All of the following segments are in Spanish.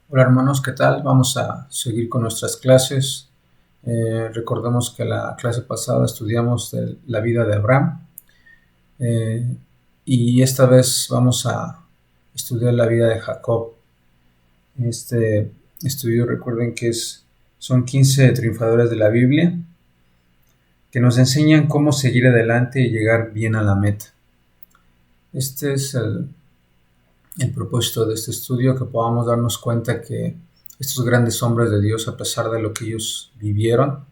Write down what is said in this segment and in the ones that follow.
Hola hermanos, ¿qué tal? Vamos a seguir con nuestras clases. Recordemos que la clase pasada estudiamos la vida de Abraham eh, y esta vez vamos a estudiar la vida de Jacob. Este estudio, recuerden que son 15 triunfadores de la Biblia que nos enseñan cómo seguir adelante y llegar bien a la meta. Este es el propósito de este estudio, que podamos darnos cuenta que estos grandes hombres de Dios, a pesar de lo que ellos vivieron,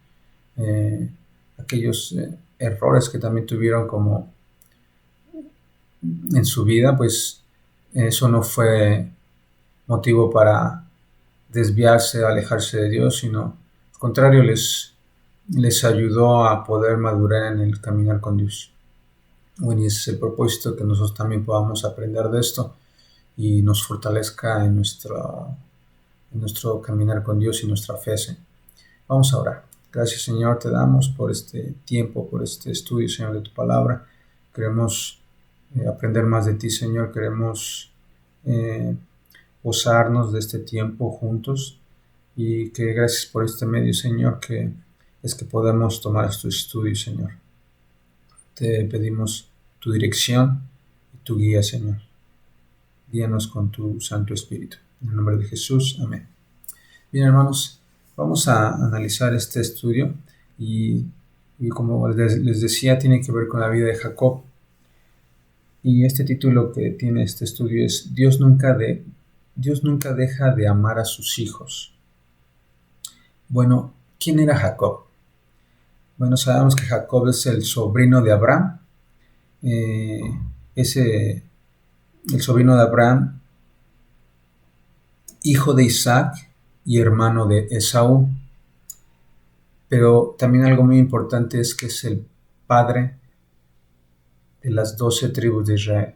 aquellos errores que también tuvieron como en su vida, pues eso no fue motivo para desviarse, alejarse de Dios, sino al contrario, les ayudó a poder madurar en el caminar con Dios. Bueno, y ese es el propósito, que nosotros también podamos aprender de esto y nos fortalezca en nuestro caminar con Dios y nuestra fe. ¿Sí? Vamos a orar. Gracias, Señor, te damos por este tiempo, por este estudio, Señor, de tu palabra. Queremos aprender más de ti, Señor. Queremos gozarnos de este tiempo juntos, y que gracias por este medio, Señor, que es que podemos tomar estos estudios, Señor. Te pedimos tu dirección y tu guía, Señor. Guíanos con tu Santo Espíritu. En el nombre de Jesús. Amén. Bien, hermanos, vamos a analizar este estudio y como les decía, tiene que ver con la vida de Jacob. Y este título que tiene este estudio es Dios nunca deja de amar a sus hijos. Bueno, ¿quién era Jacob? Bueno, sabemos que Jacob es el sobrino de Abraham. El sobrino de Abraham, hijo de Isaac y hermano de Esaú. Pero también algo muy importante es que es el padre de las 12 tribus de Israel.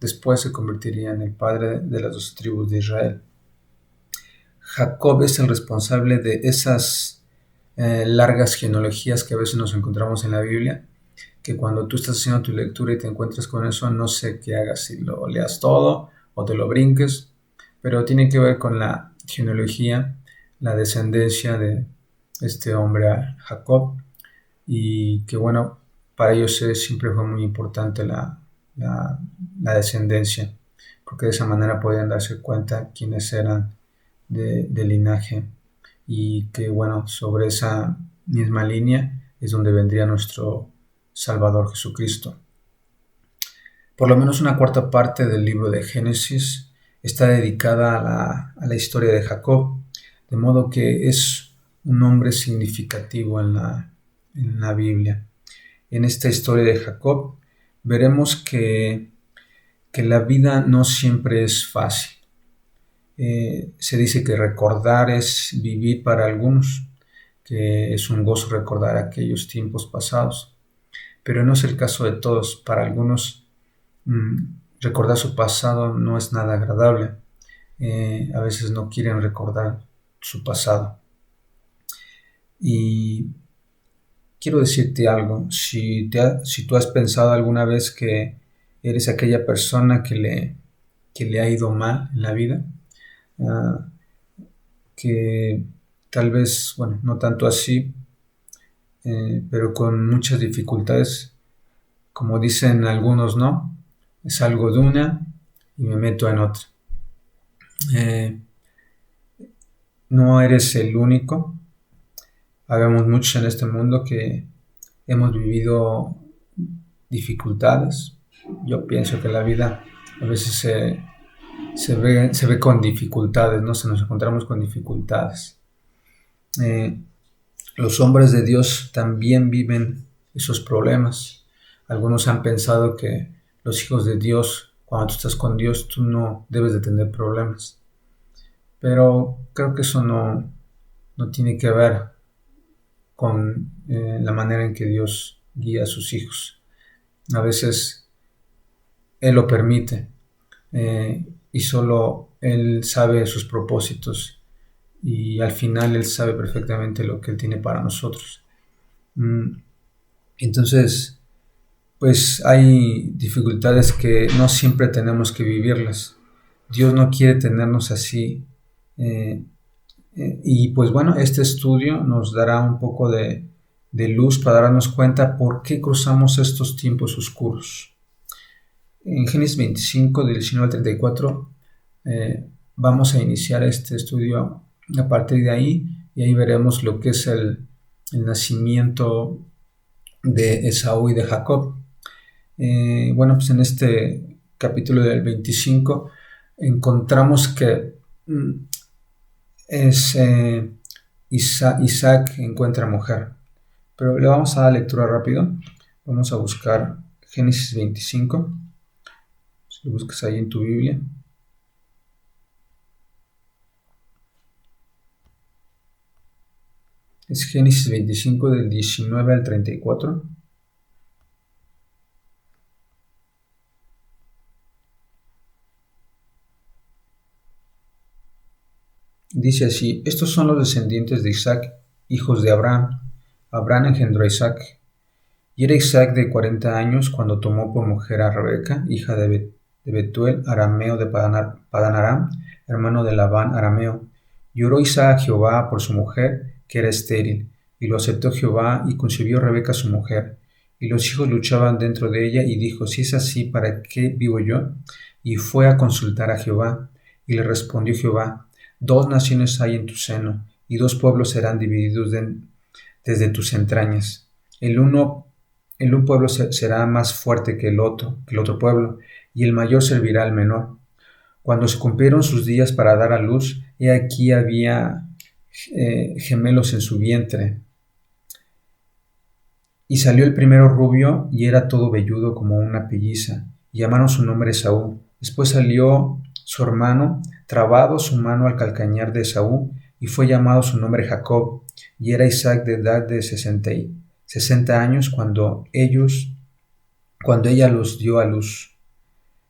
Después se convertiría en el padre de las 12 tribus de Israel. Jacob es el responsable de esas largas genealogías que a veces nos encontramos en la Biblia, que cuando tú estás haciendo tu lectura y te encuentras con eso, no sé qué hagas, si lo leas todo o te lo brinques, pero tiene que ver con la genealogía, la descendencia de este hombre Jacob, y que bueno, para ellos siempre fue muy importante la descendencia, porque de esa manera podían darse cuenta quiénes eran de linaje, y que bueno, sobre esa misma línea es donde vendría nuestro Salvador Jesucristo. Por lo menos una cuarta parte del libro de Génesis está dedicada a la historia de Jacob, de modo que es un nombre significativo en la Biblia. En esta historia de Jacob veremos que la vida no siempre es fácil. Se dice que recordar es vivir para algunos, que es un gozo recordar aquellos tiempos pasados, pero no es el caso de todos. Para algunos, recordar su pasado no es nada agradable. A veces no quieren recordar su pasado. Y quiero decirte algo, si tú has pensado alguna vez que eres aquella persona que le ha ido mal en la vida, que tal vez, bueno, no tanto así, pero con muchas dificultades, como dicen algunos, ¿no? Salgo de una y me meto en otra. No eres el único. Habemos muchos en este mundo que hemos vivido dificultades. Yo pienso que la vida a veces se ve con dificultades, ¿no? Nos encontramos con dificultades. Los hombres de Dios también viven esos problemas. Algunos han pensado que los hijos de Dios, cuando tú estás con Dios, tú no debes de tener problemas. Pero creo que eso no tiene que ver con la manera en que Dios guía a sus hijos. A veces Él lo permite, y solo Él sabe sus propósitos, y al final Él sabe perfectamente lo que Él tiene para nosotros. Entonces, pues hay dificultades que no siempre tenemos que vivirlas. Dios no quiere tenernos así Eh, y pues bueno, este estudio nos dará un poco de luz para darnos cuenta por qué cruzamos estos tiempos oscuros. En Génesis 25, del 19 al 34, vamos a iniciar este estudio a partir de ahí, y ahí veremos lo que es el nacimiento de Esaú y de Jacob. Bueno, pues en este capítulo del 25 encontramos que es Isaac encuentra mujer. Pero le vamos a dar lectura rápido. Vamos a buscar Génesis 25. Si lo buscas ahí en tu Biblia. Es Génesis 25 del 19 al 34. Dice así: estos son los descendientes de Isaac, hijos de Abraham. Abraham engendró a Isaac. Y era Isaac de 40 años cuando tomó por mujer a Rebeca, hija de Betuel, arameo de Padan Aram, hermano de Labán arameo. Y oró Isaac a Jehová por su mujer, que era estéril, y lo aceptó Jehová, y concibió Rebeca su mujer. Y los hijos luchaban dentro de ella, y dijo: si es así, ¿para qué vivo yo? Y fue a consultar a Jehová, y le respondió Jehová: dos naciones hay en tu seno, y dos pueblos serán divididos desde tus entrañas. El un pueblo será más fuerte que el otro pueblo, y el mayor servirá al menor. Cuando se cumplieron sus días para dar a luz, he aquí había gemelos en su vientre. Y salió el primero rubio, y era todo velludo como una pelliza, y llamaron su nombre Esaú. Después salió su hermano, trabado su mano al calcañar de Esaú, y fue llamado su nombre Jacob. Y era Isaac de edad de 60 años cuando ella los dio a luz.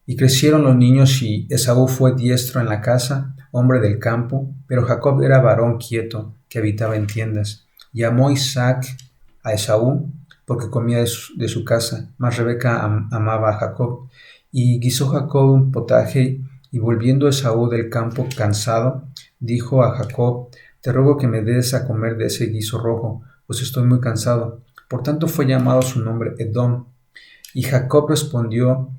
Y crecieron los niños, y Esaú fue diestro en la casa, hombre del campo, pero Jacob era varón quieto, que habitaba en tiendas. Y amó Isaac a Esaú, porque comía de su casa, mas Rebeca amaba a Jacob. Y guisó Jacob un potaje, y volviendo Esaú del campo cansado, dijo a Jacob: te ruego que me des a comer de ese guiso rojo, pues estoy muy cansado. Por tanto fue llamado su nombre Edom. Y Jacob respondió: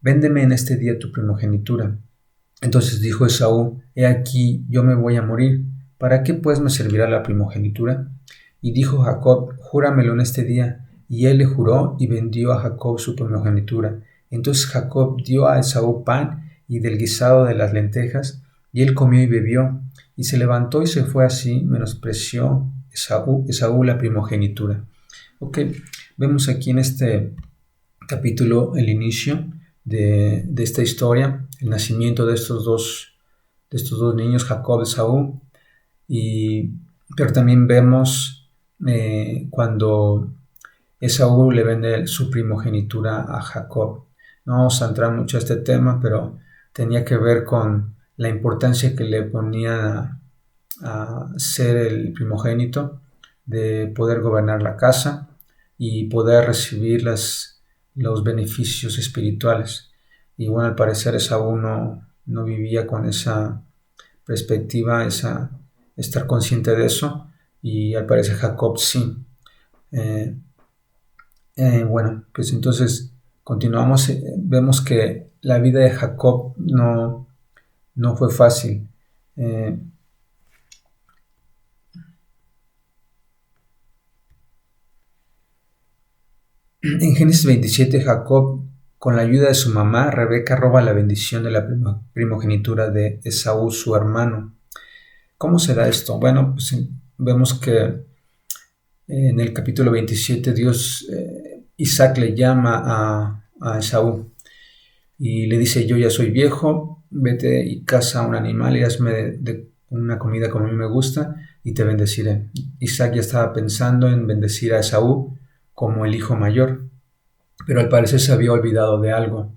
véndeme en este día tu primogenitura. Entonces dijo Esaú: he aquí, yo me voy a morir, ¿para qué pues me servirá la primogenitura? Y dijo Jacob: júramelo en este día. Y él le juró, y vendió a Jacob su primogenitura. Entonces Jacob dio a Esaú pan y del guisado de las lentejas, y él comió y bebió, y se levantó y se fue. Así menospreció Esaú la primogenitura. Ok, vemos aquí en este capítulo el inicio de esta historia, el nacimiento de estos dos niños, Jacob y Esaú. Pero también vemos cuando Esaú le vende su primogenitura a Jacob. No vamos a entrar mucho a este tema, pero tenía que ver con la importancia que le ponía a ser el primogénito, de poder gobernar la casa y poder recibir los beneficios espirituales. Y bueno, al parecer Esaú no vivía con esa perspectiva, estar consciente de eso, y al parecer Jacob sí. Bueno, pues entonces continuamos. Vemos que la vida de Jacob no fue fácil. En Génesis 27, Jacob, con la ayuda de su mamá, Rebeca, roba la bendición de la primogenitura de Esaú, su hermano. ¿Cómo se da esto? Bueno, pues vemos que en el capítulo 27 Isaac le llama a Esaú y le dice: yo ya soy viejo, vete y caza un animal y hazme de una comida como a mí me gusta, y te bendeciré. Isaac ya estaba pensando en bendecir a Esaú como el hijo mayor, pero al parecer se había olvidado de algo,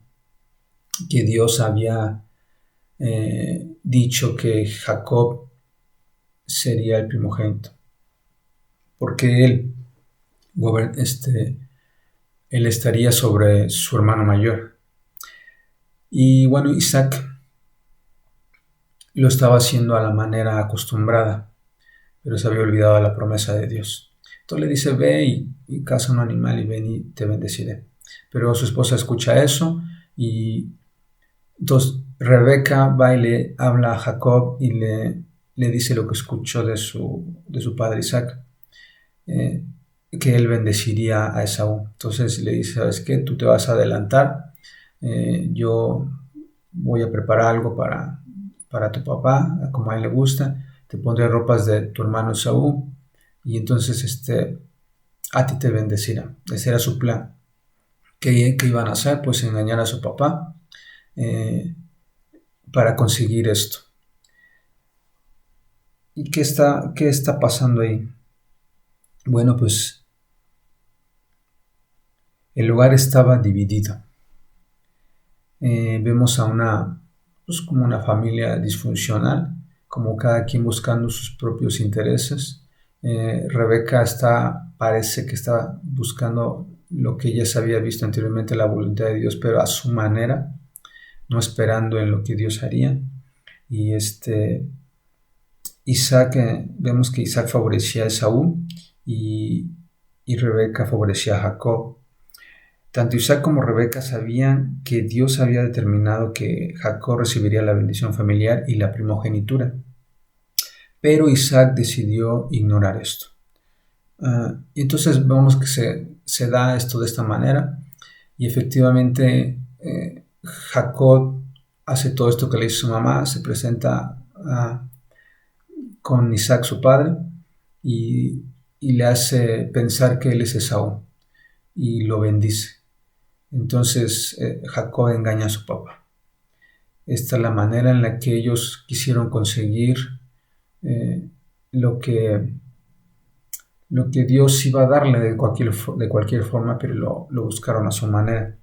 que Dios había dicho que Jacob sería el primogénito, porque él estaría sobre su hermano mayor. Y bueno, Isaac lo estaba haciendo a la manera acostumbrada, pero se había olvidado de la promesa de Dios. Entonces le dice, ve y caza un animal y ven y te bendeciré. Pero su esposa escucha eso y entonces Rebeca va y le habla a Jacob y le dice lo que escuchó de su padre Isaac, eh, que él bendeciría a Esaú. Entonces le dice, ¿sabes qué? Tú te vas a adelantar, yo voy a preparar algo para tu papá, como a él le gusta, te pondré ropas de tu hermano Esaú y entonces a ti te bendecirá. Ese era su plan. ¿Qué iban a hacer? Pues engañar a su papá eh, para conseguir esto. ¿Y qué está pasando ahí? Bueno, pues el lugar estaba dividido. Vemos pues como una familia disfuncional, como cada quien buscando sus propios intereses. Rebeca parece que está buscando lo que ella se había visto anteriormente, la voluntad de Dios, pero a su manera, no esperando en lo que Dios haría. Y Isaac, vemos que Isaac favorecía a Esaú y Rebeca favorecía a Jacob. Tanto Isaac como Rebeca sabían que Dios había determinado que Jacob recibiría la bendición familiar y la primogenitura, pero Isaac decidió ignorar esto. Y entonces vemos que se da esto de esta manera y efectivamente Jacob hace todo esto que le hizo su mamá, se presenta con Isaac su padre y le hace pensar que él es Esaú y lo bendice. Entonces Jacob engaña a su papá. Esta es la manera en la que ellos quisieron conseguir eh, lo que Dios iba a darle de cualquier forma, pero lo buscaron a su manera.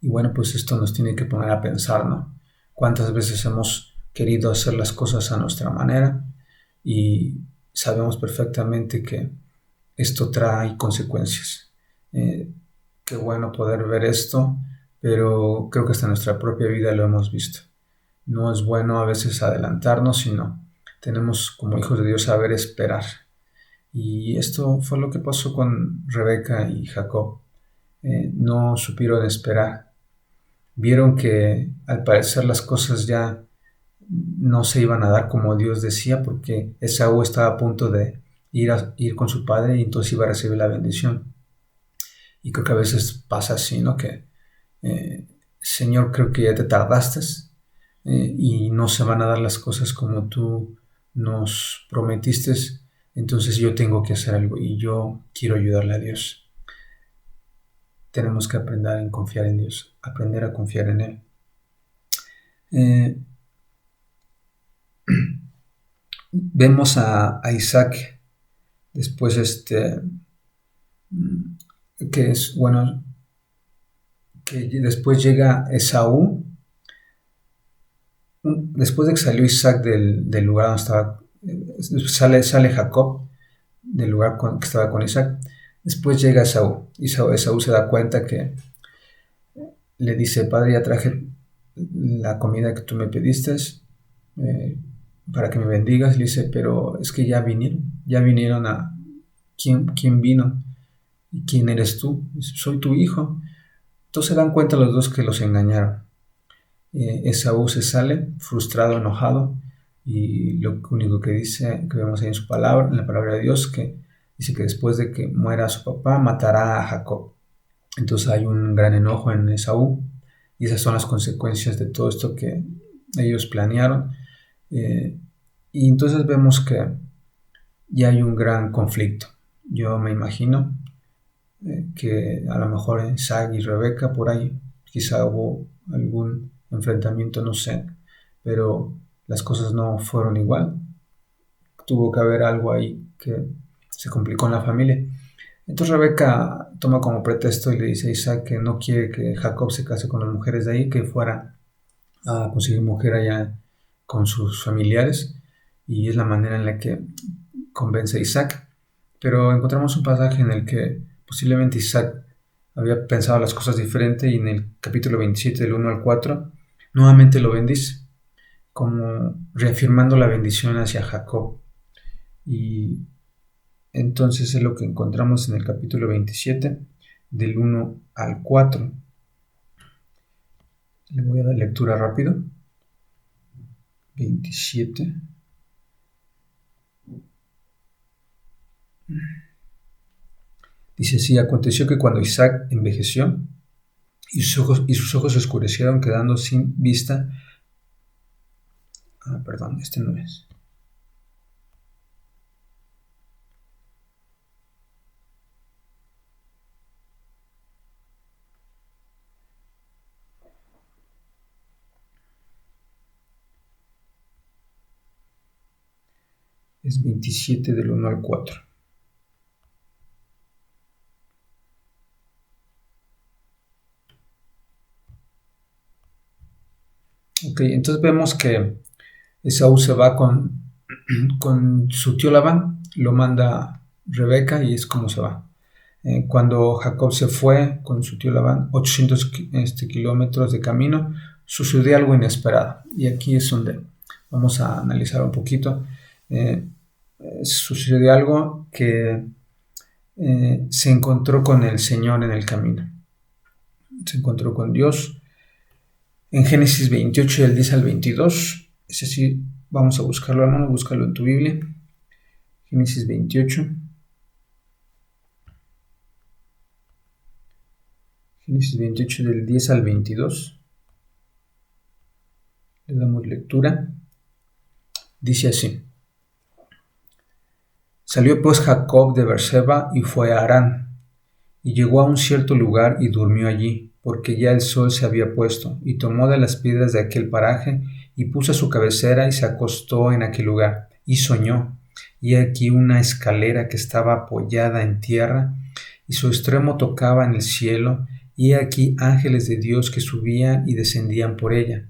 Y bueno, pues esto nos tiene que poner a pensar, ¿no? ¿Cuántas veces hemos querido hacer las cosas a nuestra manera y sabemos perfectamente que esto trae consecuencias? Qué bueno poder ver esto, pero creo que hasta en nuestra propia vida lo hemos visto. No es bueno a veces adelantarnos, sino tenemos como hijos de Dios saber esperar. Y esto fue lo que pasó con Rebeca y Jacob. No supieron esperar. Vieron que al parecer las cosas ya no se iban a dar como Dios decía, porque Esaú estaba a punto de ir con su padre y entonces iba a recibir la bendición. Y creo que a veces pasa así, ¿no? Que, Señor, creo que ya te tardaste y no se van a dar las cosas como tú nos prometiste, entonces yo tengo que hacer algo y yo quiero ayudarle a Dios. Tenemos que aprender a confiar en Dios, aprender a confiar en Él. Vemos a Isaac después, que es bueno, que después llega Esaú. Después de que salió Isaac del lugar donde estaba, sale Jacob del lugar que estaba con Isaac. Después llega Esaú. Esaú se da cuenta que le dice, padre, ya traje la comida que tú me pediste para que me bendigas. Le dice, pero es que ya vinieron a... ¿Quién vino? ¿Y quién eres tú? Dice, soy tu hijo. Entonces se dan cuenta los dos que los engañaron. Esaú se sale, frustrado, enojado, y lo único que dice, que vemos ahí en su palabra, en la palabra de Dios, que dice que después de que muera su papá, matará a Jacob. Entonces hay un gran enojo en Esaú, y esas son las consecuencias de todo esto que ellos planearon. Y entonces vemos que ya hay un gran conflicto. Yo me imagino que a lo mejor Isaac y Rebeca por ahí, quizá hubo algún enfrentamiento, no sé, pero las cosas no fueron igual. Tuvo que haber algo ahí que se complicó en la familia. Entonces Rebeca toma como pretexto y le dice a Isaac que no quiere que Jacob se case con las mujeres de ahí, que fuera a conseguir mujer allá con sus familiares, y es la manera en la que convence a Isaac. Pero encontramos un pasaje en el que posiblemente Isaac había pensado las cosas diferente y en el capítulo 27 del 1 al 4 nuevamente lo bendice como reafirmando la bendición hacia Jacob. Y entonces es lo que encontramos en el capítulo 27, del 1 al 4. Le voy a dar lectura rápido. 27. Dice así: aconteció que cuando Isaac envejeció y sus ojos se oscurecieron, quedando sin vista. Perdón, este no es. Es 27 del 1 al 4. Ok, entonces vemos que Esaú se va con su tío Labán, lo manda Rebeca y es como se va. Cuando Jacob se fue con su tío Labán, 800 kilómetros de camino, sucedió algo inesperado. Y aquí es donde vamos a analizar un poquito. Sucedió algo que se encontró con el Señor en el camino. Se encontró con Dios. En Génesis 28, del 10 al 22, es así, vamos a buscarlo, hermano, búscalo en tu Biblia. Génesis 28. Génesis 28, del 10 al 22. Le damos lectura. Dice así: Salió pues Jacob de Beerseba y fue a Harán, y llegó a un cierto lugar y durmió allí, porque ya el sol se había puesto, y tomó de las piedras de aquel paraje, y puso su cabecera y se acostó en aquel lugar, y soñó, y aquí una escalera que estaba apoyada en tierra, y su extremo tocaba en el cielo, y aquí ángeles de Dios que subían y descendían por ella.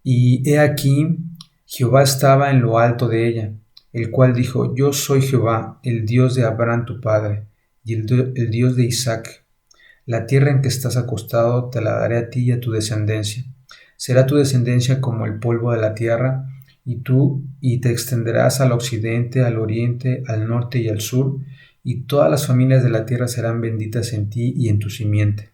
Y he aquí Jehová estaba en lo alto de ella, el cual dijo: Yo soy Jehová, el Dios de Abraham tu padre, y el Dios de Isaac. La tierra en que estás acostado te la daré a ti y a tu descendencia. Será tu descendencia como el polvo de la tierra, y te extenderás al occidente, al oriente, al norte y al sur, y todas las familias de la tierra serán benditas en ti y en tu simiente.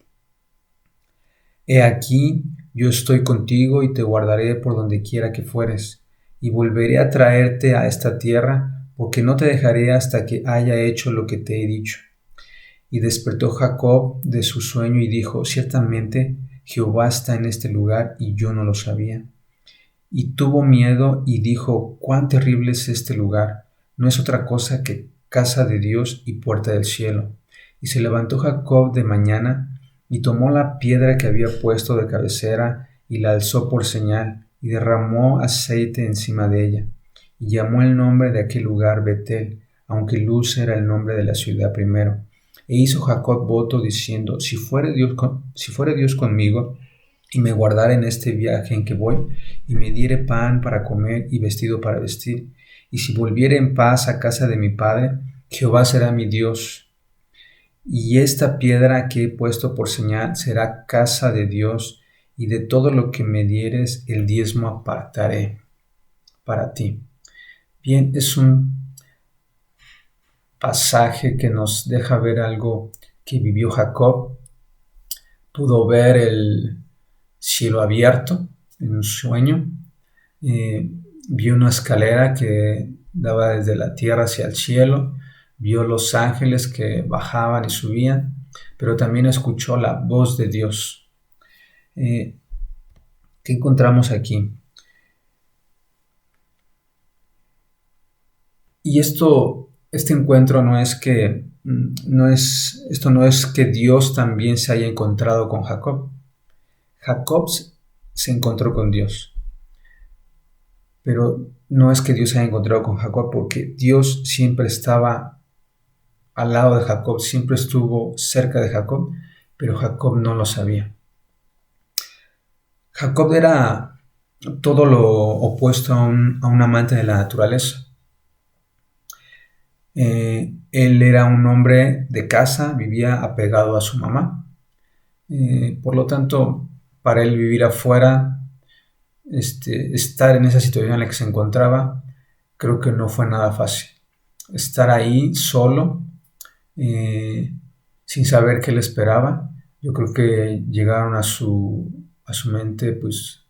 He aquí, yo estoy contigo y te guardaré por donde quiera que fueres, y volveré a traerte a esta tierra, porque no te dejaré hasta que haya hecho lo que te he dicho. Y despertó Jacob de su sueño y dijo: Ciertamente Jehová está en este lugar y yo no lo sabía. Y tuvo miedo y dijo: Cuán terrible es este lugar, no es otra cosa que casa de Dios y puerta del cielo. Y se levantó Jacob de mañana y tomó la piedra que había puesto de cabecera y la alzó por señal y derramó aceite encima de ella. Y llamó el nombre de aquel lugar Betel, aunque Luz era el nombre de la ciudad primero. E hizo Jacob voto diciendo: Si fuere Dios conmigo, y me guardare en este viaje en que voy, y me diere pan para comer y vestido para vestir, y si volviere en paz a casa de mi padre, Jehová será mi Dios, y esta piedra que he puesto por señal será casa de Dios, y de todo lo que me dieres el diezmo apartaré para ti. Bien, es un pasaje que nos deja ver algo que vivió Jacob. Pudo ver el cielo abierto en un sueño. Vio una escalera que daba desde la tierra hacia el cielo. Vio los ángeles que bajaban y subían, pero también escuchó la voz de Dios. ¿Qué encontramos aquí? Y este encuentro no es que Dios también se haya encontrado con Jacob. Jacob se encontró con Dios, pero no es que Dios se haya encontrado con Jacob, porque Dios siempre estaba al lado de Jacob, siempre estuvo cerca de Jacob, pero Jacob no lo sabía. Jacob era todo lo opuesto a un amante de la naturaleza. Él era un hombre de casa, vivía apegado a su mamá. Por lo tanto, para él vivir afuera estar en esa situación en la que se encontraba, creo que no fue nada fácil. Estar ahí solo, sin saber qué le esperaba. Yo creo que llegaron a su mente pues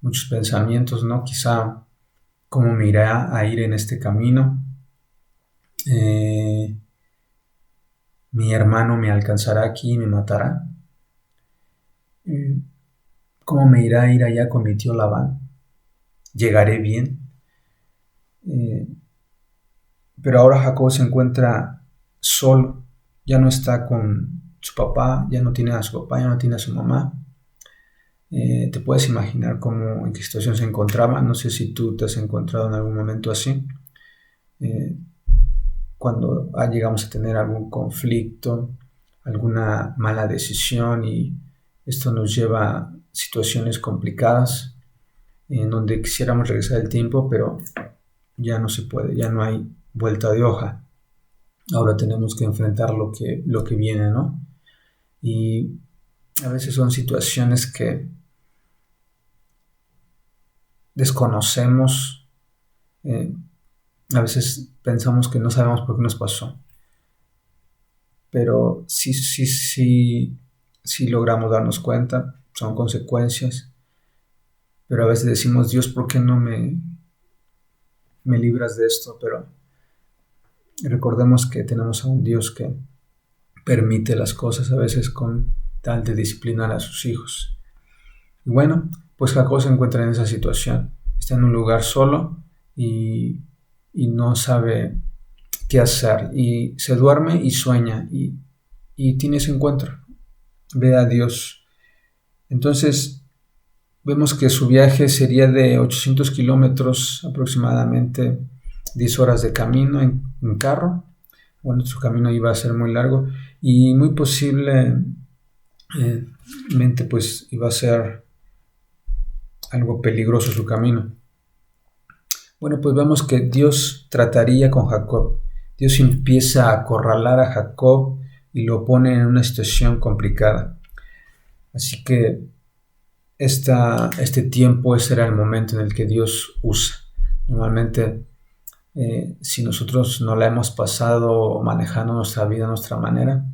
muchos pensamientos, ¿no? Quizá cómo me irá a ir en este camino. Mi hermano me alcanzará aquí y me matará. ¿Cómo me irá a ir allá con mi tío Labán? ¿Llegaré bien? Pero ahora Jacob se encuentra solo, ya no está con su papá, ya no tiene a su papá, ya no tiene a su mamá. Te puedes imaginar cómo, en qué situación se encontraba. No sé si tú te has encontrado en algún momento así. Cuando llegamos a tener algún conflicto, alguna mala decisión y esto nos lleva a situaciones complicadas en donde quisiéramos regresar el tiempo, pero ya no se puede, ya no hay vuelta de hoja. Ahora tenemos que enfrentar lo que viene, ¿no? Y a veces son situaciones que desconocemos, a veces pensamos que no sabemos por qué nos pasó, pero sí logramos darnos cuenta, son consecuencias, pero a veces decimos, Dios, ¿por qué no me libras de esto? Pero recordemos que tenemos a un Dios que permite las cosas a veces con tal de disciplinar a sus hijos. Y bueno, pues Jacob se encuentra en esa situación, está en un lugar solo y no sabe qué hacer y se duerme y sueña y tiene ese encuentro, ve a Dios. Entonces vemos que su viaje sería de 800 kilómetros, aproximadamente 10 horas de camino en carro. Bueno, su camino iba a ser muy largo y muy posiblemente pues iba a ser algo peligroso su camino. Bueno, pues vemos que Dios trataría con Jacob. Dios empieza a acorralar a Jacob y lo pone en una situación complicada. Así que este tiempo, ese era el momento en el que Dios usa. Normalmente, si nosotros no la hemos pasado manejando nuestra vida a nuestra manera,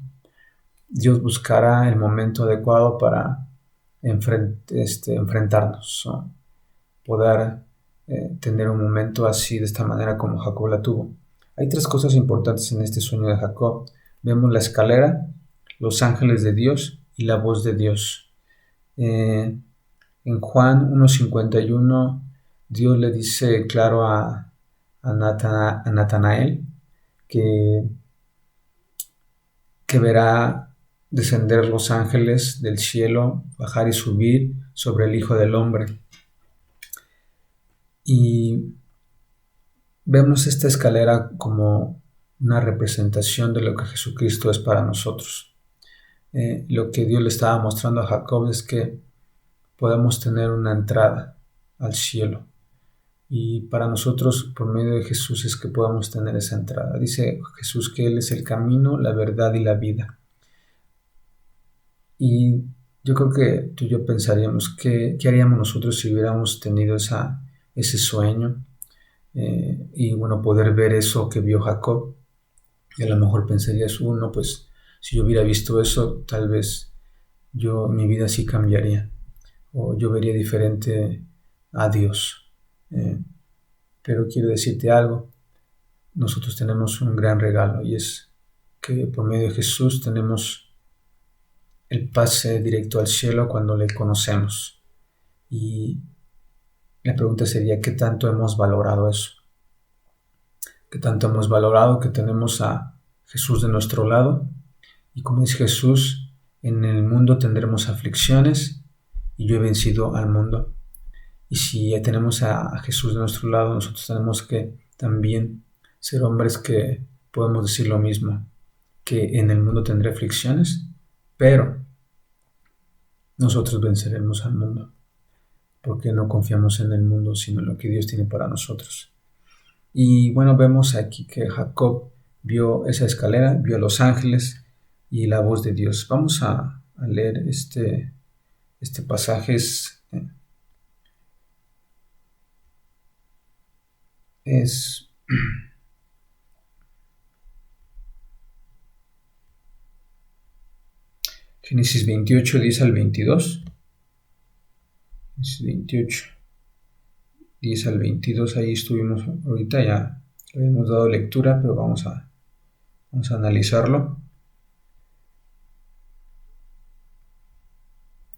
Dios buscará el momento adecuado para enfrentarnos, ¿no? Poder tener un momento así, de esta manera como Jacob la tuvo. Hay tres cosas importantes en este sueño de Jacob. Vemos la escalera, los ángeles de Dios y la voz de Dios. En Juan 1:51, Dios le dice claro a Natanael que verá descender los ángeles del cielo, bajar y subir sobre el Hijo del Hombre. Y vemos esta escalera como una representación de lo que Jesucristo es para nosotros. Lo que Dios le estaba mostrando a Jacob es que podemos tener una entrada al cielo. Y para nosotros, por medio de Jesús, es que podamos tener esa entrada. Dice Jesús que Él es el camino, la verdad y la vida. Y yo creo que tú y yo pensaríamos, ¿qué haríamos nosotros si hubiéramos tenido ese sueño? Y bueno, poder ver eso que vio Jacob. Y a lo mejor pensarías, no, pues si yo hubiera visto eso, tal vez mi vida sí cambiaría. O yo vería diferente a Dios. Pero quiero decirte algo, nosotros tenemos un gran regalo y es que por medio de Jesús tenemos el pase directo al cielo cuando le conocemos. Y la pregunta sería, ¿qué tanto hemos valorado eso? ¿Qué tanto hemos valorado que tenemos a Jesús de nuestro lado? Y como dice Jesús, en el mundo tendremos aflicciones y yo he vencido al mundo. Y si ya tenemos a Jesús de nuestro lado, nosotros tenemos que también ser hombres que podemos decir lo mismo, que en el mundo tendré aflicciones, pero nosotros venceremos al mundo, porque no confiamos en el mundo, sino en lo que Dios tiene para nosotros. Y bueno, vemos aquí que Jacob vio esa escalera, vio a los ángeles y la voz de Dios. Vamos a leer este pasaje. es Génesis 28, 10 al 22. Génesis 28, 10 al 22, ahí estuvimos ahorita, ya le habíamos dado lectura, pero vamos a analizarlo.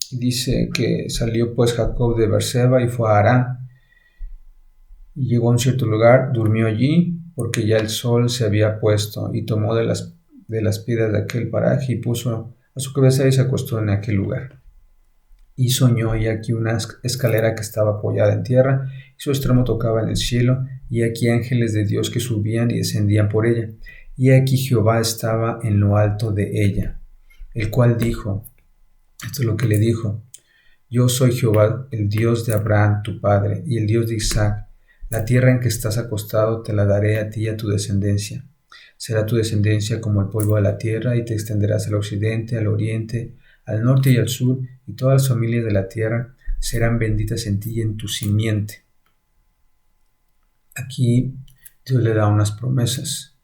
Dice que salió pues Jacob de Beerseba y fue a Harán, y llegó a un cierto lugar, durmió allí, porque ya el sol se había puesto, y tomó de las piedras de aquel paraje y puso a su cabeza y se acostó en aquel lugar. Y soñó, y aquí una escalera que estaba apoyada en tierra, y su extremo tocaba en el cielo, y aquí ángeles de Dios que subían y descendían por ella, y aquí Jehová estaba en lo alto de ella, el cual dijo, esto es lo que le dijo, yo soy Jehová, el Dios de Abraham, tu padre, y el Dios de Isaac. La tierra en que estás acostado te la daré a ti y a tu descendencia. Será tu descendencia como el polvo de la tierra, y te extenderás al occidente, al oriente, al norte y al sur, y todas las familias de la tierra serán benditas en ti y en tu simiente. Aquí Dios le da unas promesas.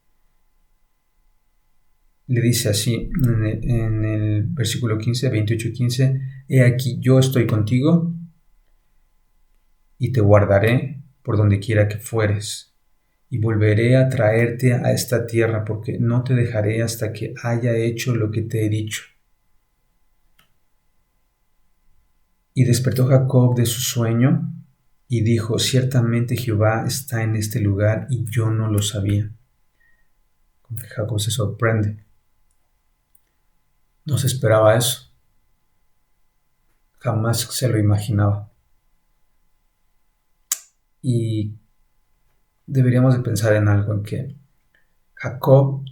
Le dice así en el versículo 15, 28-15, he aquí yo estoy contigo y te guardaré por donde quiera que fueres, y volveré a traerte a esta tierra, porque no te dejaré hasta que haya hecho lo que te he dicho. Y despertó Jacob de su sueño y dijo, ciertamente Jehová está en este lugar y yo no lo sabía. Como que Jacob se sorprende. No se esperaba eso. Jamás se lo imaginaba. Y deberíamos de pensar en algo, en que Jacob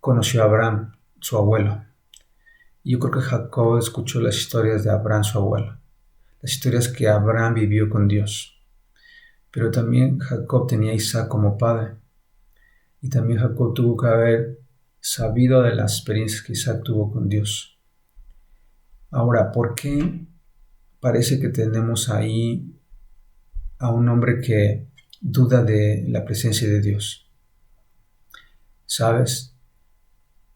conoció a Abraham, su abuelo. Y yo creo que Jacob escuchó las historias de Abraham, su abuelo. Las historias que Abraham vivió con Dios. Pero también Jacob tenía a Isaac como padre. Y también Jacob tuvo que haber sabido de las experiencias que Isaac tuvo con Dios. Ahora, ¿por qué parece que tenemos ahí a un hombre que duda de la presencia de Dios? ¿Sabes?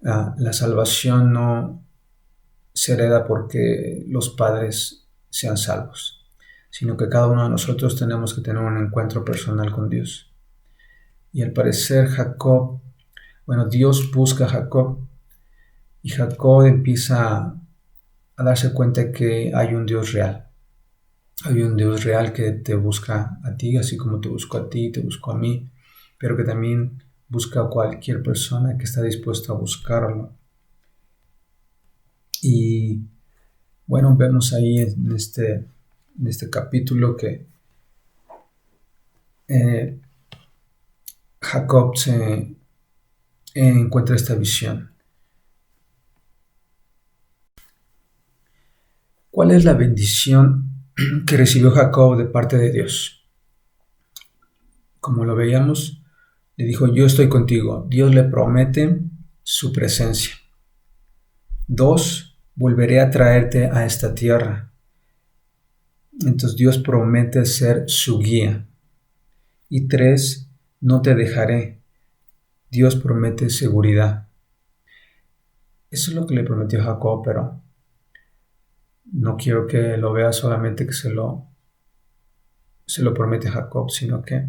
La salvación no se hereda porque los padres sean salvos, sino que cada uno de nosotros tenemos que tener un encuentro personal con Dios. Y al parecer Dios busca a Jacob, y Jacob empieza a darse cuenta que hay un Dios real. Hay un Dios real que te busca a ti, así como te buscó a ti, te buscó a mí, pero que también busca a cualquier persona que está dispuesta a buscarlo. Y bueno, vemos ahí en este capítulo que Jacob se encuentra esta visión. ¿Cuál es la bendición que recibió Jacob de parte de Dios? Como lo veíamos, le dijo, yo estoy contigo. Dios le promete su presencia. 2, volveré a traerte a esta tierra. Entonces Dios promete ser su guía. Y 3, no te dejaré. Dios promete seguridad. Eso es lo que le prometió a Jacob, pero no quiero que lo vea solamente que se lo promete a Jacob, sino que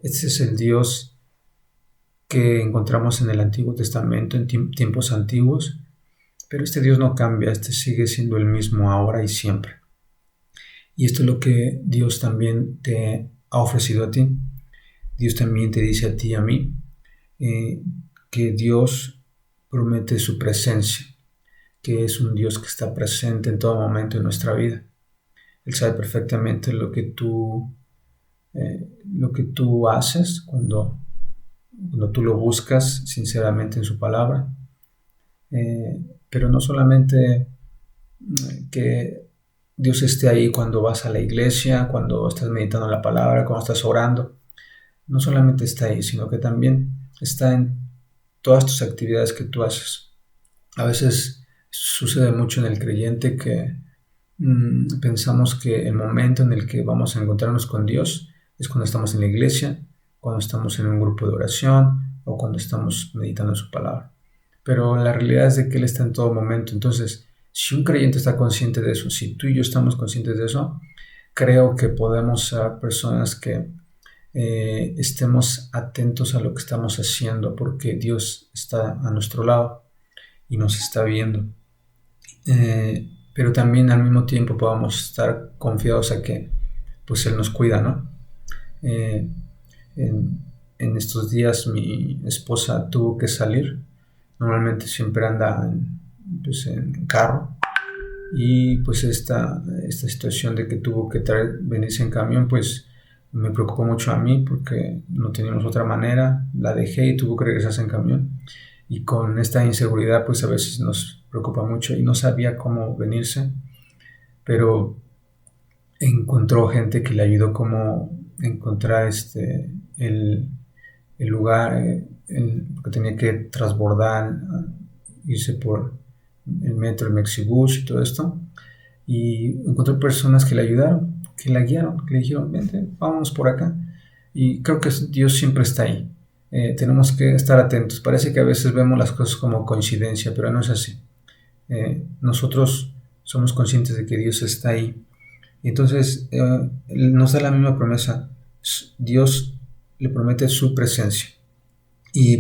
este es el Dios que encontramos en el Antiguo Testamento, en tiempos antiguos, pero este Dios no cambia, este sigue siendo el mismo ahora y siempre. Y esto es lo que Dios también te ha ofrecido a ti. Dios también te dice a ti y a mí que Dios promete su presencia, que es un Dios que está presente en todo momento en nuestra vida. Él sabe perfectamente lo que tú haces cuando tú lo buscas sinceramente en su palabra. Pero no solamente que Dios esté ahí cuando vas a la iglesia, cuando estás meditando la palabra, cuando estás orando. No solamente está ahí, sino que también está en todas tus actividades que tú haces. A veces sucede mucho en el creyente que pensamos que el momento en el que vamos a encontrarnos con Dios es cuando estamos en la iglesia cuando estamos en un grupo de oración o cuando estamos meditando su palabra. Pero la realidad es de que Él está en todo momento. Entonces, si un creyente está consciente de eso, si tú y yo estamos conscientes de eso, creo que podemos ser personas que estemos atentos a lo que estamos haciendo, porque Dios está a nuestro lado y nos está viendo. Pero también al mismo tiempo podamos estar confiados a que pues Él nos cuida, ¿no? En estos días mi esposa tuvo que salir. Normalmente siempre anda en carro, y pues esta situación de que tuvo que venirse en camión, pues me preocupó mucho a mí porque no teníamos otra manera. La dejé y tuvo que regresarse en camión, y con esta inseguridad pues a veces nos preocupa mucho, y no sabía cómo venirse, pero encontró gente que le ayudó como encontrar el lugar, porque tenía que transbordar, irse por el metro, el Mexibus y todo esto, y encontró personas que le ayudaron, que la guiaron, que le dijeron, vente, vámonos por acá. Y creo que Dios siempre está ahí. Tenemos que estar atentos. Parece que a veces vemos las cosas como coincidencia, pero no es así. Nosotros somos conscientes de que Dios está ahí. Y entonces nos da la misma promesa. Dios le promete su presencia. Y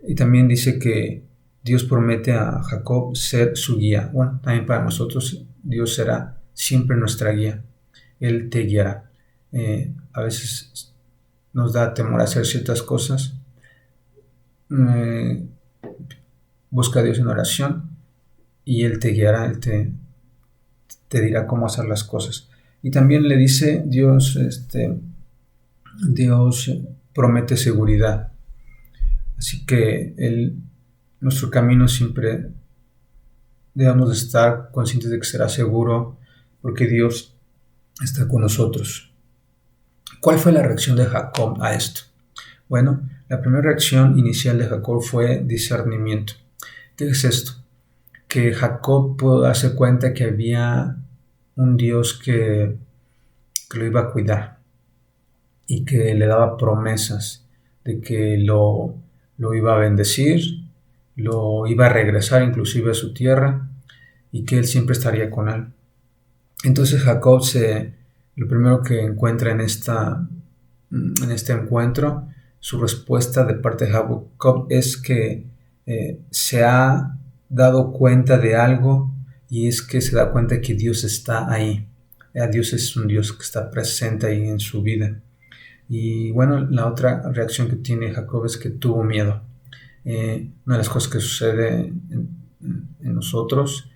y también dice que Dios promete a Jacob ser su guía. Bueno, también para nosotros Dios será siempre nuestra guía. Él te guiará. A veces nos da temor hacer ciertas cosas. Busca a Dios en oración y Él te guiará, Él te dirá cómo hacer las cosas. Y también le dice Dios, Dios promete seguridad. Así que nuestro camino siempre debemos de estar conscientes de que será seguro, porque Dios está con nosotros. ¿Cuál fue la reacción de Jacob a esto? Bueno, la primera reacción inicial de Jacob fue discernimiento. ¿Qué es esto? Que Jacob pudo darse cuenta que había un Dios que lo iba a cuidar y que le daba promesas de que lo iba a bendecir, lo iba a regresar inclusive a su tierra, y que él siempre estaría con él. Entonces Jacob lo primero que encuentra en este encuentro, su respuesta de parte de Jacob es que se ha dado cuenta de algo, y es que se da cuenta que Dios está ahí. Dios es un Dios que está presente ahí en su vida. Y bueno, la otra reacción que tiene Jacob es que tuvo miedo. Una de las cosas que sucede en nosotros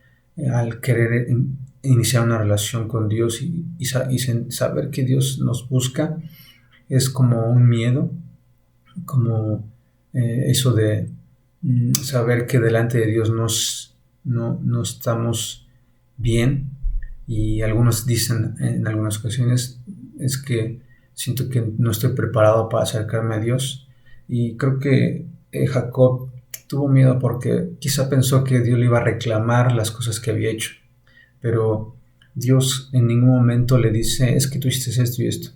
al querer iniciar una relación con Dios y saber que Dios nos busca, es como un miedo, como eso de saber que delante de Dios no estamos bien. Y algunos dicen en algunas ocasiones, es que siento que no estoy preparado para acercarme a Dios. Y creo que Jacob tuvo miedo porque quizá pensó que Dios le iba a reclamar las cosas que había hecho. Pero Dios en ningún momento le dice, es que tú hiciste esto y esto,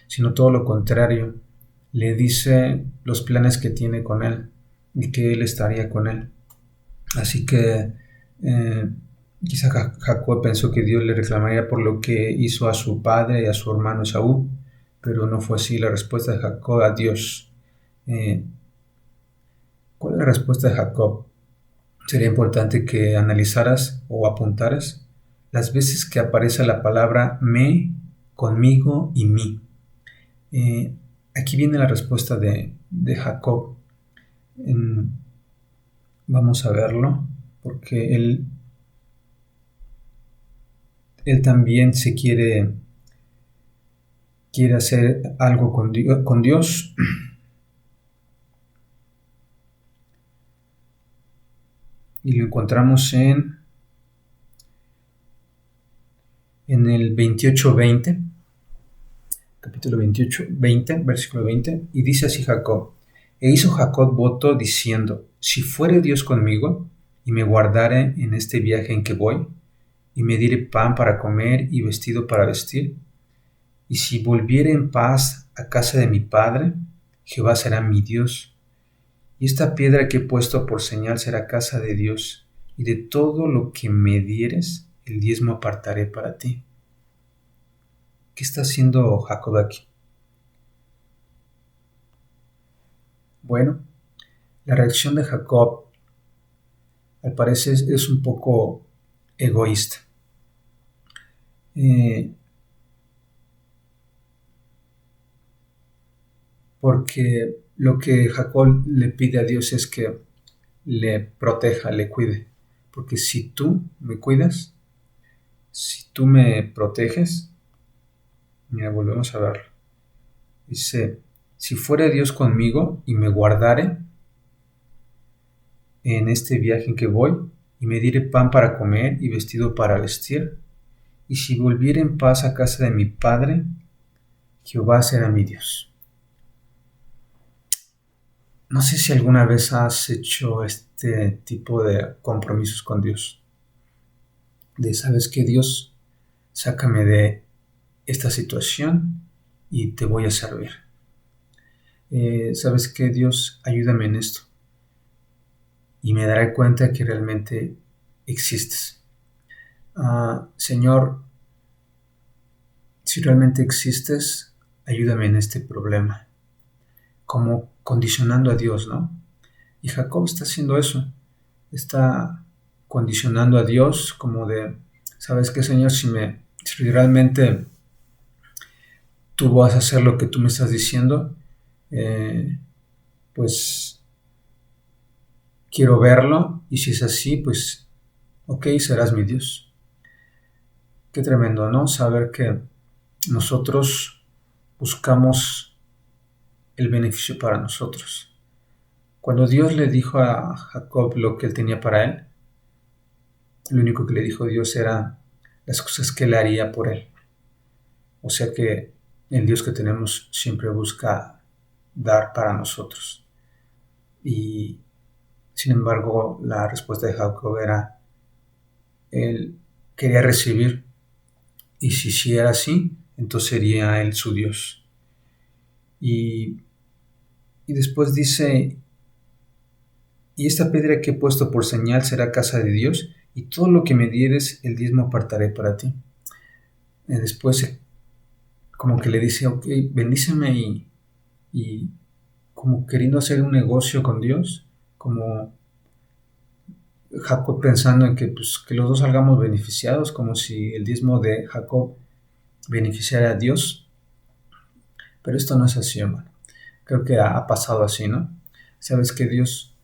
sino todo lo contrario. Le dice los planes que tiene con él y que él estaría con él. Así que quizá Jacob pensó que Dios le reclamaría por lo que hizo a su padre y a su hermano Esaú, pero no fue así la respuesta de Jacob a Dios. ¿Cuál es la respuesta de Jacob? Sería importante que analizaras o apuntaras las veces que aparece la palabra me, conmigo y mí. Aquí viene la respuesta de Jacob. Vamos a verlo, porque él también se quiere hacer algo con Dios. Y lo encontramos en el 28:20, capítulo 28:20, versículo 20, y dice así Jacob: e hizo Jacob voto diciendo, si fuere Dios conmigo, y me guardare en este viaje en que voy, y me diere pan para comer y vestido para vestir, Y si volviere en paz a casa de mi padre, Jehová será mi Dios. Y esta piedra que he puesto por señal será casa de Dios, y de todo lo que me dieres, el diezmo apartaré para ti. ¿Qué está haciendo Jacob aquí? Bueno, la reacción de Jacob, al parecer, es un poco egoísta. Porque lo que Jacob le pide a Dios es que le proteja, le cuide. Porque si tú me cuidas, si tú me proteges, mira, volvemos a verlo. Dice, si fuera Dios conmigo y me guardare en este viaje en que voy, y me diere pan para comer y vestido para vestir, y si volviere en paz a casa de mi padre, Jehová será mi Dios. No sé si alguna vez has hecho este tipo de compromisos con Dios. De, ¿sabes qué, Dios? Sácame de esta situación y te voy a servir. ¿Sabes qué, Dios? Ayúdame en esto. Y me daré cuenta que realmente existes. Señor, si realmente existes, ayúdame en este problema. Como condicionando a Dios, ¿no? Y Jacob está haciendo eso. Está condicionando a Dios como de, ¿sabes qué, Señor? Si realmente tú vas a hacer lo que tú me estás diciendo, pues quiero verlo, y si es así, pues ok, serás mi Dios. Qué tremendo, ¿no? Saber que nosotros buscamos el beneficio para nosotros. Cuando Dios le dijo a Jacob lo que él tenía para él, lo único que le dijo Dios era las cosas que él haría por él. O sea que el Dios que tenemos siempre busca dar para nosotros. Y sin embargo, la respuesta de Jacob era, él quería recibir, y si era así, entonces sería él su Dios. Y después dice, y esta piedra que he puesto por señal será casa de Dios, y todo lo que me dieres, el diezmo apartaré para ti. Después como que le dice, ok, bendíceme, y como queriendo hacer un negocio con Dios, como Jacob pensando en que, pues, que los dos salgamos beneficiados, como si el diezmo de Jacob beneficiara a Dios. Pero esto no es así, hermano. Creo que ha pasado así, ¿no? Sabes que Dios,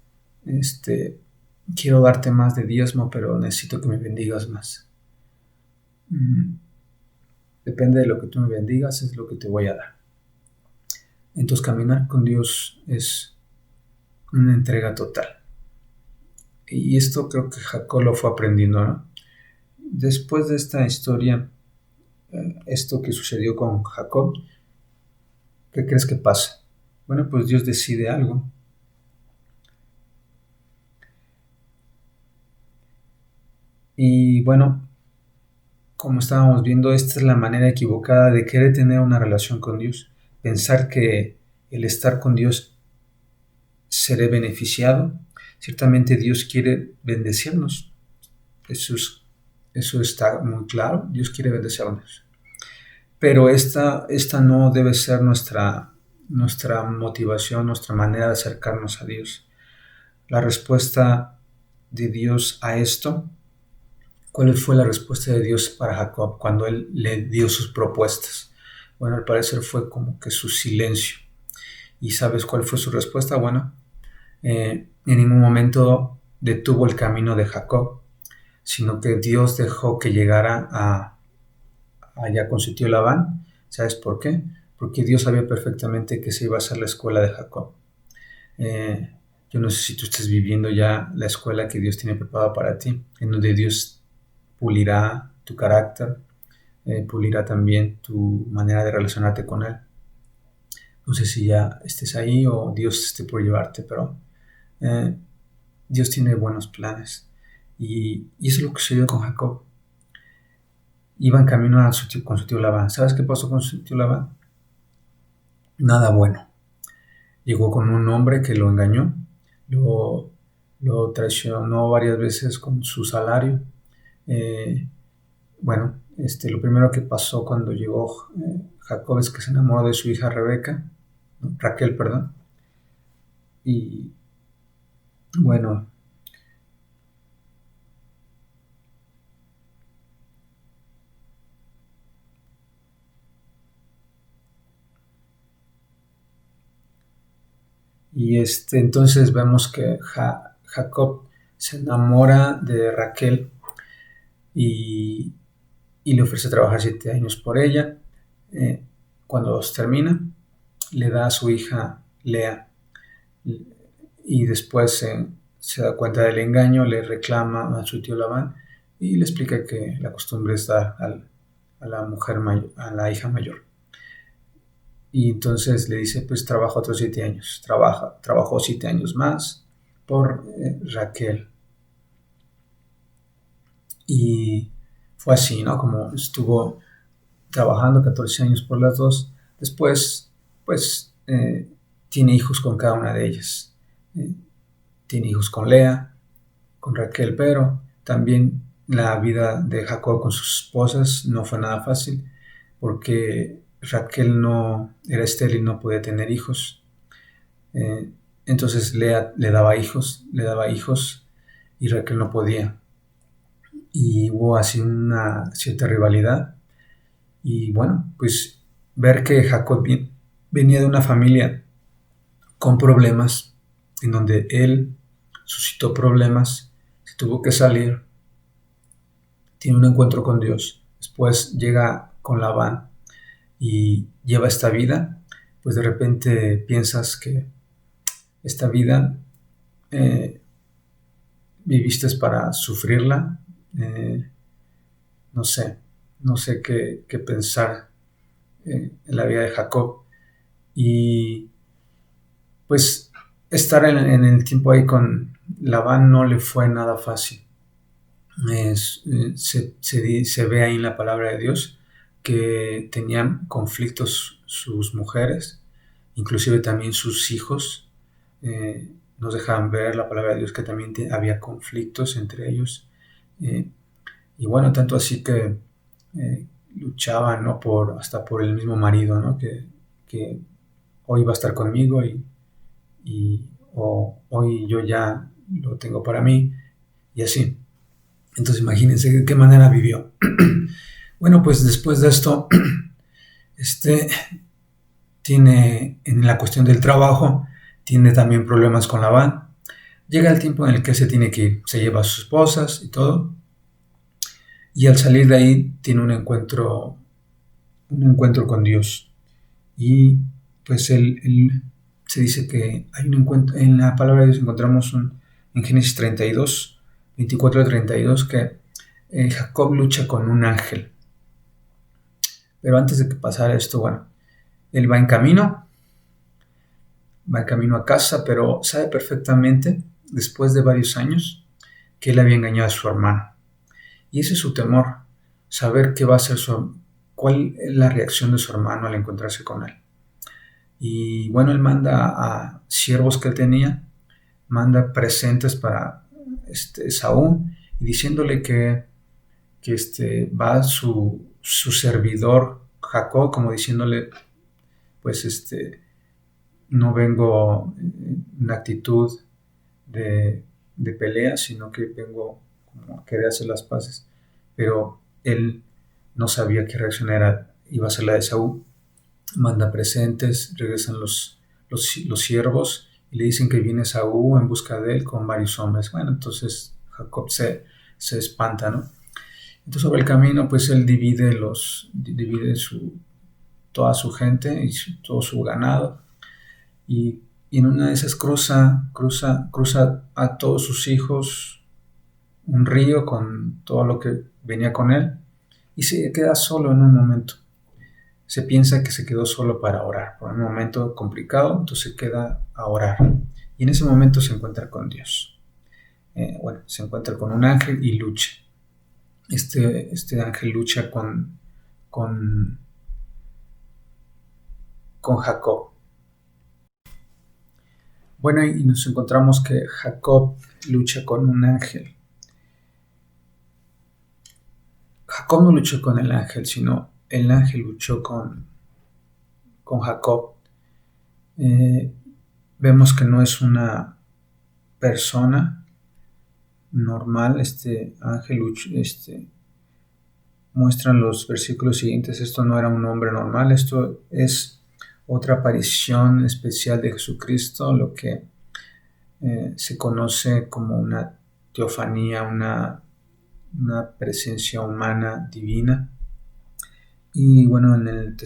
quiero darte más de diezmo, pero necesito que me bendigas más. Depende de lo que tú me bendigas, es lo que te voy a dar. Entonces caminar con Dios es una entrega total. Y esto creo que Jacob lo fue aprendiendo, ¿no? Después de esta historia, esto que sucedió con Jacob, ¿qué crees que pasa? Bueno, pues Dios decide algo. Y bueno, como estábamos viendo, esta es la manera equivocada de querer tener una relación con Dios. Pensar que el estar con Dios seré beneficiado. Ciertamente Dios quiere bendecirnos. Eso está muy claro. Dios quiere bendecirnos. Pero esta no debe ser nuestra motivación, nuestra manera de acercarnos a Dios. La respuesta de Dios a esto, ¿cuál fue la respuesta de Dios para Jacob cuando él le dio sus propuestas? Bueno, al parecer fue como que su silencio. ¿Y sabes cuál fue su respuesta? Bueno, en ningún momento detuvo el camino de Jacob, sino que Dios dejó que llegara allá con su tío Labán. ¿Sabes por qué? Porque Dios sabía perfectamente que se iba a ser la escuela de Jacob. Yo no sé si tú estás viviendo ya la escuela que Dios tiene preparada para ti, en donde Dios pulirá tu carácter, pulirá también tu manera de relacionarte con Él. No sé si ya estés ahí o Dios esté por llevarte, pero Dios tiene buenos planes. Y eso es lo que sucedió con Jacob. Iban camino con su tío Labán. ¿Sabes qué pasó con su tío Labán? Nada bueno. Llegó con un hombre que lo engañó, lo, lo traicionó varias veces con su salario. Eh, bueno, lo primero que pasó cuando llegó Jacob es que se enamoró de su hija Rebeca, ¿no? Raquel, perdón. Y bueno, y entonces vemos que Jacob se enamora de Raquel y, y le ofrece trabajar 7 años por ella. Eh, Cuando los termina, le da a su hija Lea y después se da cuenta del engaño, le reclama a su tío Labán y le explica que la costumbre es dar a la mujer mayor, a la hija mayor. Y entonces le dice, pues trabaja otros 7 años. Trabajó 7 años más por Raquel. Y fue así, ¿no? Como estuvo trabajando 14 años por las dos. Después, pues, tiene hijos con cada una de ellas. Tiene hijos con Lea, con Raquel, pero también la vida de Jacob con sus esposas no fue nada fácil, porque Raquel no era estéril y no podía tener hijos. Eh, entonces Lea le daba hijos y Raquel no podía. Y hubo así una cierta rivalidad. Y bueno, pues ver que Jacob venía de una familia con problemas, en donde él suscitó problemas, se tuvo que salir, tiene un encuentro con Dios, después llega con Labán y lleva esta vida, pues de repente piensas que esta vida eh, viviste para sufrirla. eh, no sé, no sé qué pensar en la vida de Jacob. Y pues estar en el tiempo ahí con Labán no le fue nada fácil. Se ve ahí en la palabra de Dios que tenían conflictos sus mujeres, inclusive también sus hijos. Nos dejaban ver la palabra de Dios que también había conflictos entre ellos. Eh, y bueno, tanto así que luchaban, ¿no? Hasta por el mismo marido, ¿no? Que hoy va a estar conmigo o hoy yo ya lo tengo para mí y así. Entonces imagínense de qué manera vivió. Bueno, pues después de esto, este tiene en la cuestión del trabajo, tiene también problemas con Labán. Llega el tiempo en el que se tiene que ir, se lleva a sus esposas y todo, y al salir de ahí tiene un encuentro con Dios. Y pues él se dice que hay un encuentro, en la palabra de Dios encontramos en Génesis 32, 24 a 32, que Jacob lucha con un ángel. Pero antes de que pasara esto, bueno, él va en camino a casa, pero sabe perfectamente, después de varios años, que él había engañado a su hermano. Y ese es su temor, saber qué va a hacer cuál es la reacción de su hermano al encontrarse con él. Y bueno, él manda a siervos que él tenía, manda presentes para Saúl, y diciéndole que va su servidor Jacob, como diciéndole, pues no vengo en una actitud de pelea, sino que vengo como a querer hacer las paces. Pero él no sabía qué reacción iba a ser la de Saúl. Manda presentes, regresan los siervos y le dicen que viene Saúl en busca de él con varios hombres. Bueno, entonces Jacob se espanta, ¿no? Entonces sobre el camino, pues él divide toda su gente y todo su ganado, y en una de esas cruza a todos sus hijos un río con todo lo que venía con él, y se queda solo en un momento. Se piensa que se quedó solo para orar, por un momento complicado, entonces se queda a orar. Y en ese momento se encuentra con Dios. Se encuentra con un ángel y lucha. este ángel lucha con, con Jacob. Bueno, y nos encontramos que Jacob lucha con un ángel. Jacob no luchó con el ángel, sino el ángel luchó con Jacob. Vemos que no es una persona normal. Este ángel muestran los versículos siguientes, esto no era un hombre normal, esto es otra aparición especial de Jesucristo, lo que se conoce como una teofanía, una presencia humana divina. Y bueno, en el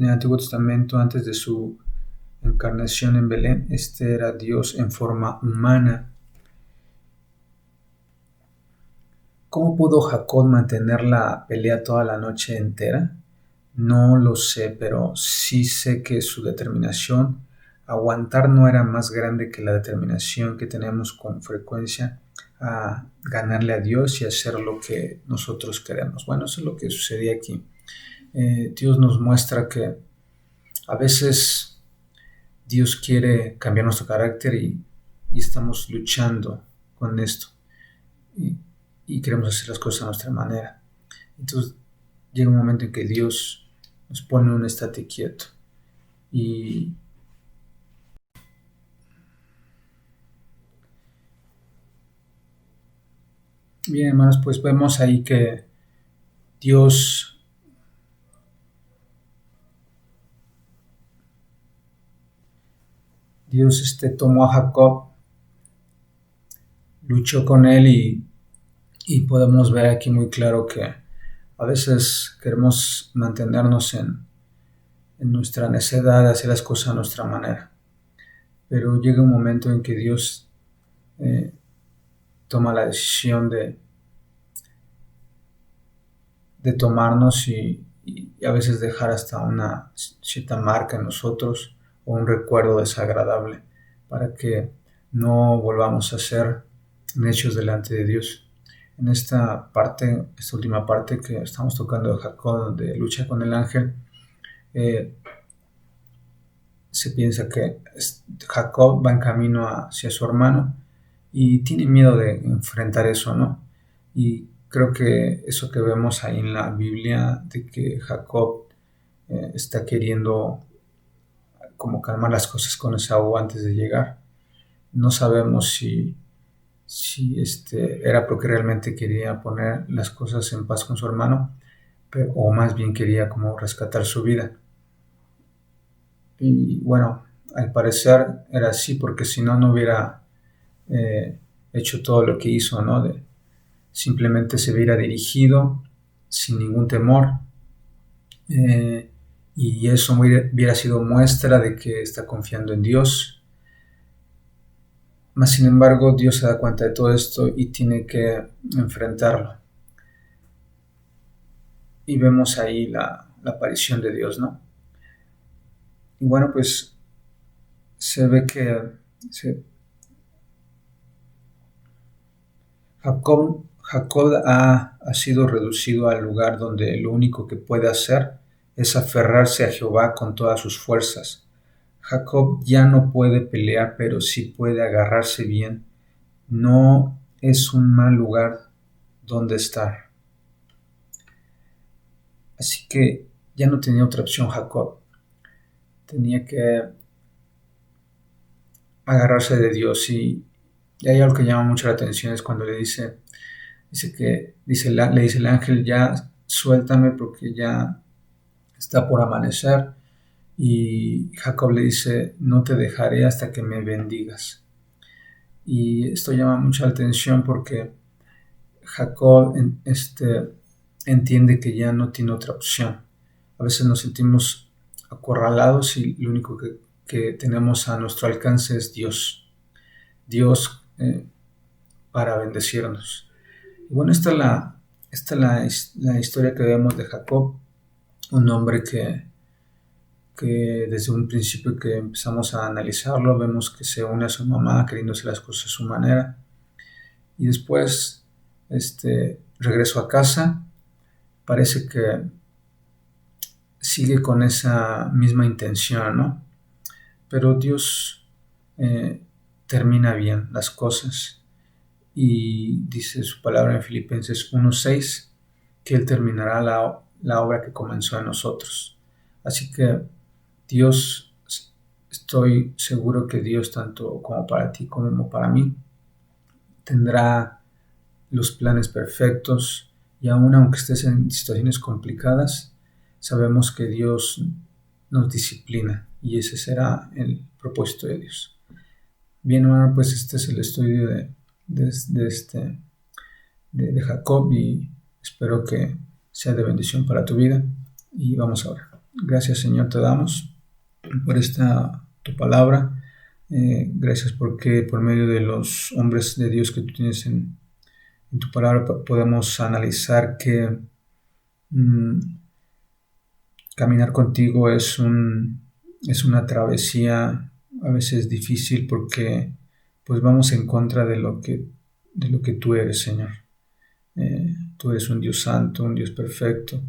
Antiguo Testamento, antes de su encarnación en Belén, este era Dios en forma humana. ¿Cómo pudo Jacob mantener la pelea toda la noche entera? No lo sé, pero sí sé que su determinación, aguantar, no era más grande que la determinación que tenemos con frecuencia a ganarle a Dios y hacer lo que nosotros queremos. Bueno, eso es lo que sucedía aquí. Dios nos muestra que a veces Dios quiere cambiar nuestro carácter y estamos luchando con esto y queremos hacer las cosas a nuestra manera. Entonces llega un momento en que Dios nos pone un estate quieto. Y bien, hermanos, pues vemos ahí que Dios tomó a Jacob, luchó con él y podemos ver aquí muy claro que a veces queremos mantenernos en nuestra necedad de hacer las cosas a nuestra manera. Pero llega un momento en que Dios toma la decisión de tomarnos y a veces dejar hasta una cierta marca en nosotros o un recuerdo desagradable para que no volvamos a ser necios delante de Dios. En esta última parte que estamos tocando de Jacob, de lucha con el ángel, se piensa que Jacob va en camino hacia su hermano y tiene miedo de enfrentar eso, ¿no? Y creo que eso que vemos ahí en la Biblia, de que Jacob está queriendo como calmar las cosas con Esaú antes de llegar. No sabemos si era porque realmente quería poner las cosas en paz con su hermano, o más bien quería como rescatar su vida. Y bueno, al parecer era así, porque si no, no hubiera hecho todo lo que hizo, ¿no? Simplemente se hubiera dirigido sin ningún temor, y eso hubiera sido muestra de que está confiando en Dios. Mas sin embargo, Dios se da cuenta de todo esto y tiene que enfrentarlo. Y vemos ahí la aparición de Dios, ¿no? Y bueno, pues se ve que Jacob ha sido reducido al lugar donde lo único que puede hacer es aferrarse a Jehová con todas sus fuerzas. Jacob ya no puede pelear, pero sí puede agarrarse bien. No es un mal lugar donde estar. Así que ya no tenía otra opción Jacob. Tenía que agarrarse de Dios, y hay algo que llama mucho la atención, es cuando le dice el ángel, ya suéltame porque ya está por amanecer, y Jacob le dice, no te dejaré hasta que me bendigas. Y esto llama mucha atención porque Jacob entiende que ya no tiene otra opción. A veces nos sentimos acorralados y lo único que tenemos a nuestro alcance es Dios. Dios para bendecirnos. Y bueno, esta es la historia que vemos de Jacob, un hombre que desde un principio que empezamos a analizarlo, vemos que se une a su mamá queriendo hacer las cosas a su manera, y después regreso a casa, parece que sigue con esa misma intención, ¿no? Pero Dios termina bien las cosas y dice su palabra en Filipenses 1:6 que Él terminará la obra que comenzó en nosotros. Así que Dios, estoy seguro que Dios, tanto como para ti como para mí, tendrá los planes perfectos y aunque estés en situaciones complicadas, sabemos que Dios nos disciplina y ese será el propósito de Dios. Bien, hermano, pues este es el estudio de Jacob y espero que sea de bendición para tu vida. Y vamos ahora. Gracias, Señor, te damos por tu palabra. Gracias porque por medio de los hombres de Dios que tú tienes en tu palabra podemos analizar que caminar contigo es una travesía a veces difícil porque pues vamos en contra de lo que tú eres, Señor. Tú eres un Dios santo, un Dios perfecto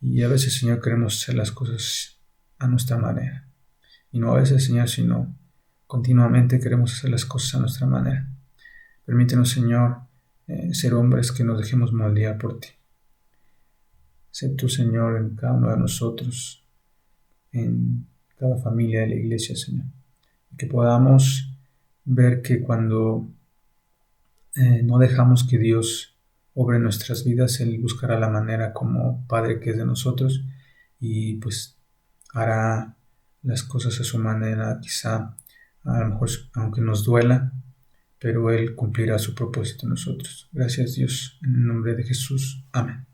y a veces, Señor, queremos hacer las cosas a nuestra manera. Y no a veces, Señor, sino continuamente queremos hacer las cosas a nuestra manera. Permítenos, Señor, ser hombres que nos dejemos moldear por ti. Sé tú, Señor, en cada uno de nosotros, en cada familia de la iglesia, Señor. Y que podamos ver que cuando no dejamos que Dios obre en nuestras vidas, Él buscará la manera como Padre que es de nosotros y pues hará las cosas a su manera, quizá a lo mejor aunque nos duela, pero Él cumplirá su propósito en nosotros. Gracias, Dios, en el nombre de Jesús. Amén.